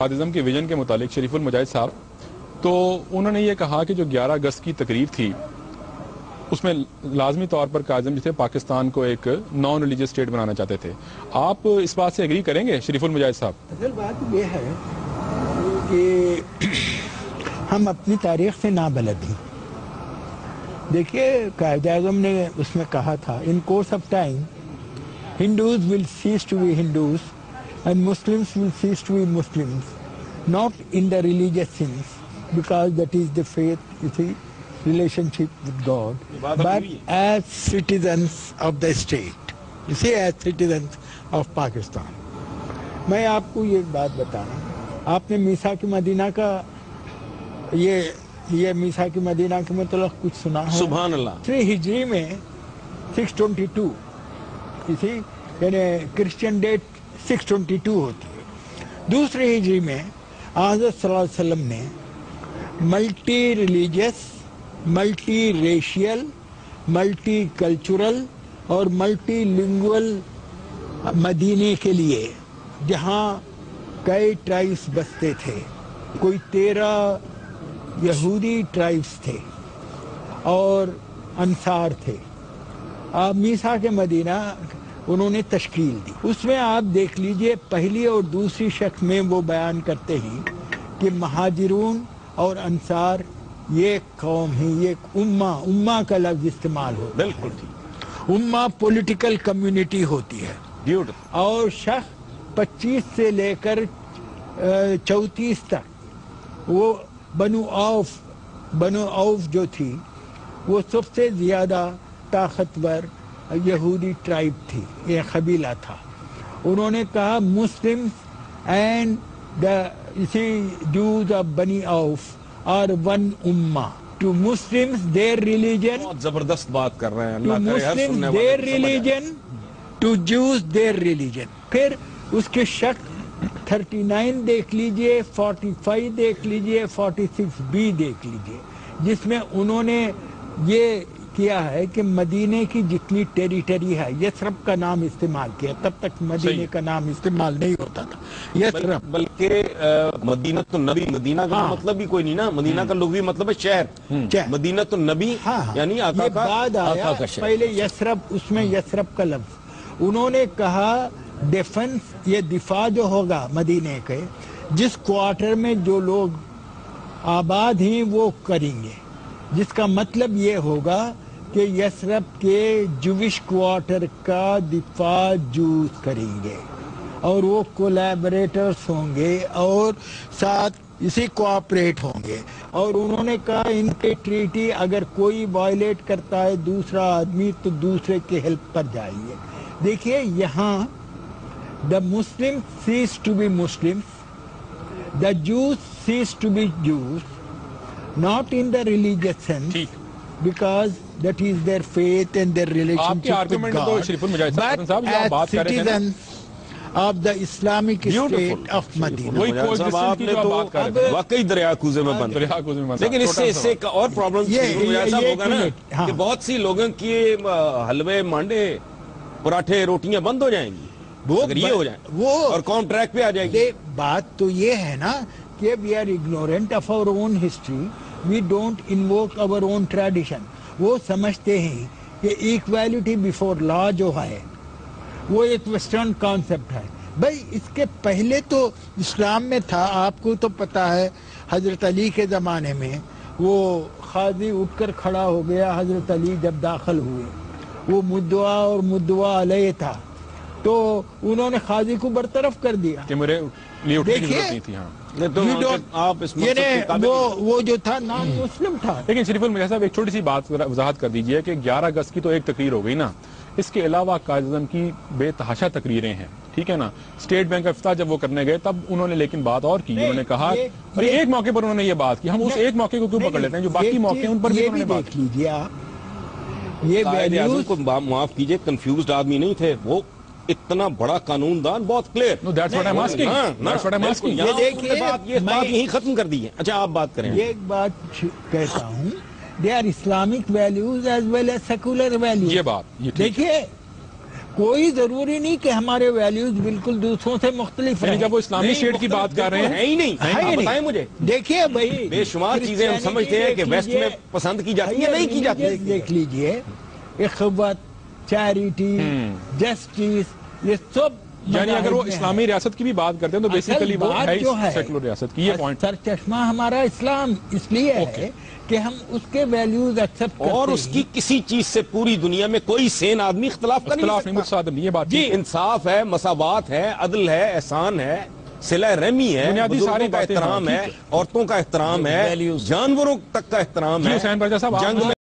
قائد-ے-اعظم کے ویژن کے متعلق شریف المجاہد صاحب، تو انہوں نے یہ کہا کہ جو 11 اگست کی تقریر تھی اس میں لازمی طور پر قائد-ے-اعظم جسے پاکستان کو ایک نان ریلیجیس اسٹیٹ بنانا چاہتے تھے. آپ اس بات سے اگری کریں گے شریف المجاہد صاحب؟ اصل بات یہ ہے کہ ہم اپنی تاریخ سے نابلد ہیں. دیکھیے قائد اعظم نے اس میں کہا تھا in course of time Hindus will cease to be Hindus and Muslims will cease to be Muslims, not in the religious sense, because that is the faith, you see, relationship with God, but as citizens of the state, you see, as citizens of Pakistan. میں آپ کو یہ بات بتانا، آپ نے میثاق مدینہ کا یہ میثاق مدینہ کے متعلق کچھ سنا ہو؟ سبحان اللہ. 3 ہجری میں 622 اسی یعنی کرسچن ڈیٹ 622 ہوتی ہے. دوسری ہجری میں حضرت صلی اللہ علیہ وسلم نے multi religious, multi racial, multi cultural اور ملٹی لنگول مدینے کے لیے، جہاں کئی ٹرائبس بستے تھے، کوئی 13 یہودی ٹرائبس تھے اور انصار تھے، میثاق مدینہ انہوں نے تشکیل دی. اس میں آپ دیکھ لیجئے پہلی اور دوسری شخص میں وہ بیان کرتے ہیں کہ مہاجرون اور انصار یہ قوم ہیں، یہ امہ کا لفظ استعمال ہوتا ہے. بالکل ٹھیک. امہ پولیٹیکل کمیونٹی ہوتی ہے، اور شخص 25 سے لے کر 34 تک وہ بنو اوف جو تھی وہ سب سے زیادہ طاقتور یہودی ٹرائب تھی، یہ قبیلہ تھا. انہوں نے کہا Muslims and the Jews of Bani Auf are one امہ. ٹو مسلمز دیئر ریلیجن، بہت زبردست بات کر رہے ہیں. To Muslims their religion, to Jews their religion. پھر اس کے شک 39 دیکھ لیجئے، 45 دیکھ لیجئے، 46 بھی دیکھ لیجئے، جس میں انہوں نے یہ کیا ہے کہ مدینے کی جتنی ٹیریٹری ہے، یثرب کا نام استعمال کیا. تب تک مدینے کا نام استعمال نہیں ہوتا تھا یثرب، بلکہ مدینۃ النبی، مدینہ کا مطلب بھی کوئی نہیں نا، مدینہ کا لغوی مطلب ہے شہر. مدینۃ النبی یعنی آقا کا، بعد آیا پہلے یثرب، اس میں یثرب کا لفظ. انہوں نے کہا ڈیفنس، یہ دفاع جو ہوگا مدینے کے، جس کوارٹر میں جو لوگ آباد ہیں وہ کریں گے، جس کا مطلب یہ ہوگا کہ یثرب کے جوش کوارٹر کا دفاع جوز کریں گے، اور وہ کولیبریٹرز ہوں گے اور ساتھ اسی کوآپریٹ ہوں گے. اور انہوں نے کہا ان کے ٹریٹی اگر کوئی وائلیٹ کرتا ہے دوسرا آدمی تو دوسرے کے ہیلپ پر جائیں گے. دیکھیے یہاں the Muslim says to be Muslims, the Jews says to be Jews, not in the religious sense, because that is their faith and their relationship with God, but as citizens of the Islamic state of Medina. واقعی دریا کوزے میں بند. لیکن اس سے ایک اور problem ہوگا نا کہ بہت سی لوگوں کی حلوے، مانڈے، پراٹھے، روٹیاں بند ہو جائیں گی اگر یہ ہو جائیں، اور قوم ٹریک پہ آ جائے گی. بات تو یہ ہے نا کہ we are ignorant of our own history, we don't invoke our own tradition. وہ سمجھتے ہیں کہ ایکویلٹی بیفور لا جو ہے وہ ایک ویسٹرن کانسیپٹ ہے. بھائی اس کے پہلے تو اسلام میں تھا، آپ کو تو پتا ہے حضرت علی کے زمانے میں وہ قاضی اٹھ کر کھڑا ہو گیا، حضرت علی جب داخل ہوئے، وہ مدعا اور مدعا علیہ تھا، تو انہوں نے قاضی کو برطرف کر دیا. وہ جو تھا نان مسلم تھا. لیکن شریف المجاہد صاحب ایک چھوٹی سی بات وضاحت کر دیجئے کہ 11 اگست کی تو ایک تقریر ہو گئی نا، اس کے علاوہ قائد اعظم کی بے تحاشا تقریریں ہیں، ٹھیک ہے نا. اسٹیٹ بینک کا افتتاح جب وہ کرنے گئے تب انہوں نے لیکن بات اور کی، انہوں نے کہا اور ایک موقع پر انہوں نے یہ بات کی. ہم اس ایک موقع کو کیوں پکڑ لیتے ہیں جو باقی موقع ان پر بھی انہوں نے بات کی. دیکھ لیجیے آپ، یہ قائد اعظم کو معاف کیجئے، کنفیوزڈ آدمی نہیں تھے وہ، اتنا بڑا قانون دان، بہت کلیئر. یہ بات یہیں ختم کر دی ہے. اچھا آپ بات کریں. یہ ایک بات کہتا ہوں، they are Islamic values as well as secular values. یہ بات دیکھیے کوئی ضروری نہیں کہ ہمارے ویلیوز بالکل دوسروں سے مختلف ہیں. جب وہ اسلامی اسٹیٹ کی بات کر رہے ہیں ہے ہی نہیں. بتائیں مجھے. دیکھیے بھائی بے شمار چیزیں ہم سمجھتے ہیں کہ ویسٹ میں پسند کی جاتی ہیں, نہیں کی جاتی. دیکھ لیجئے اخوت, چیریٹی, جسٹس, یہ سب یعنی اگر وہ اسلامی ریاست کی بھی بات کرتے ہیں تو بیسیکلی وہ ہے سیکولر ریاست کی. یہ پوائنٹ سر چشمہ ہمارا اسلام اس لیے ہے کہ ہم اس کے ویلیوز ایکسپٹ کرتے ہیں, اور اس کی کسی چیز سے پوری دنیا میں کوئی سین آدمی اختلاف نہیں متصادم نہیں. یہ بات جی, انصاف ہے, مساوات ہے, عدل ہے, احسان ہے, صلہ رحمی ہے, بنیادی سارے کا احترام ہے, عورتوں کا احترام ہے, جانوروں تک کا احترام ہے. حسین برجا صاحب, جنگ میں